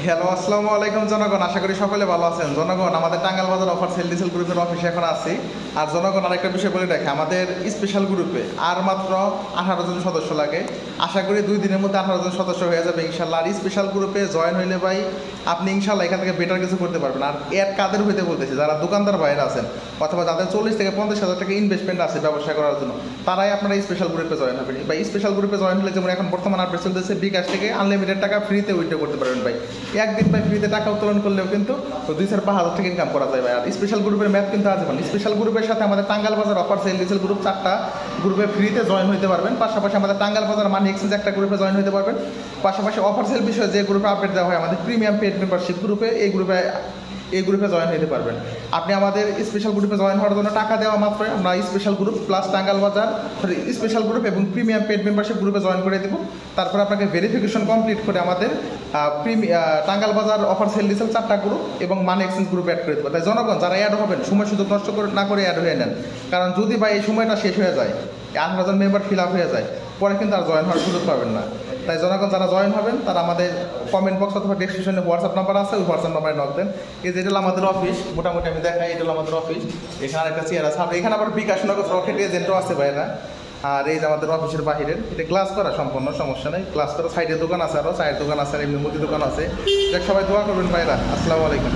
Hello, আসসালামু আলাইকুম জনগণ। আশা করি সকলে ভালো আছেন। জনগণ, আমাদের টাঙ্গাইল বাজার অফার সেল ডিসেল গ্রুপের অফিসে এখন আছি। আর জনগণ, আরেকটা বিষয় বলে রাখি, আমাদের স্পেশাল গ্রুপে আর মাত্র 18 জন সদস্য লাগে। আশা করি 2 দিনের মধ্যে 18 জন সদস্য হয়ে যাবে ইনশাল্লাহ। আর স্পেশাল গ্রুপে জয়েন হইলে ভাই আপনি ইনশাল্লাহ এখান থেকে বেটার কিছু করতে পারবেন। আর এর কাদের হইতে বলতেছি, যারা দোকানদার ভাইরা আছেন অথবা যাদের 40 থেকে 50 হাজার টাকা ইনভেস্টমেন্ট আছে ব্যবসা করার জন্য, তারাই আপনারা স্পেশাল গ্রুপে জয়েন হবেন। ভাই স্পেশাল গ্রুপে জয়েন হলে যেমন এখন বর্তমান আপডেট চলতেছে, বিকাশ থেকে আনলিমিটেড টাকা ফ্রিতে উইথড্র করতে পারবেন ভাই। একদিন ভাই ফ্রিতে টাকা উত্তোলন করলেও কিন্তু 2-4 টাকা ইনকাম করা যায় ভাই। আর স্পেশাল গ্রুপের ম্যাথ কিন্তু আছে। স্পেশাল গ্রুপের সাথে আমাদের টাঙ্গাইল বাজার অফার সেল ডিসেল গ্রুপ 4টা গ্রুপে ফ্রিতে জয়েন হইতে পারবেন। পাশাপাশি আমাদের টাঙ্গাইল বাজার মানি এক্সচেঞ্জ একটা গ্রুপে জয়েন হইতে পারবেন। পাশাপাশি অফার সেল বিষয়ে যে গ্রুপে আপডেট দেওয়া হয় আমাদের প্রিমিয়াম পেড মেম্বারশিপ গ্রুপে, এই গ্রুপে জয়েন হতে পারবেন। আপনি আমাদের স্পেশাল গ্রুপে জয়েন হওয়ার জন্য টাকা দেওয়া মাত্র আমরা স্পেশাল গ্রুপ প্লাস টাঙ্গাইল বাজার স্পেশাল গ্রুপ এবং প্রিমিয়াম পেড মেম্বারশিপ গ্রুপে জয়েন করে দেবো। তারপর আপনাকে ভেরিফিকেশন কমপ্লিট করে আমাদের টাঙ্গাইল বাজার অফার সেল ডিসেল 4টা গ্রুপ এবং মানি এক্সচেঞ্জ গ্রুপে অ্যাড করে দেবো। তাই জনগণ, যারা অ্যাড হবেন সময় সুযোগ নষ্ট না করে অ্যাড হয়ে নেন। কারণ যদি ভাই এই সময়টা শেষ হয়ে যায়, 18 জন মেম্বার ফিল আপ হয়ে যায়, পরে কিন্তু আর জয়েন হওয়ার সুযোগ পাবেন না। তাই জনগণ, যারা জয়েন হবেন তারা আমাদের কমেন্ট বক্স অথবা ডেসক্রিপশনে হোয়াটসঅ্যাপ নাম্বার আছে, ওই হোয়াটসঅ্যাপ নাম্বারে নক দেন। এই যে এটা হলো আমাদের অফিস, মোটামুটি আমি দেখাই, এটা হলো আমাদের অফিস। এখানে একটা চেয়ার আছে, এখানে আবার বিকাশ নগর রকেট এজেন্টও আছে ভাইরা। আর এই যে আমাদের অফিসের বাহিরের এটা গ্লাস করা, সম্পূর্ণ সমস্যা নেই, গ্লাস করা। সাইডের দোকান আছে, আরও চায়ের দোকান আছে, আর এমনি মুদি দোকান আছে। দেখ, সবাই দোয়া করবেন ভাইরা। আসসালামু আলাইকুম।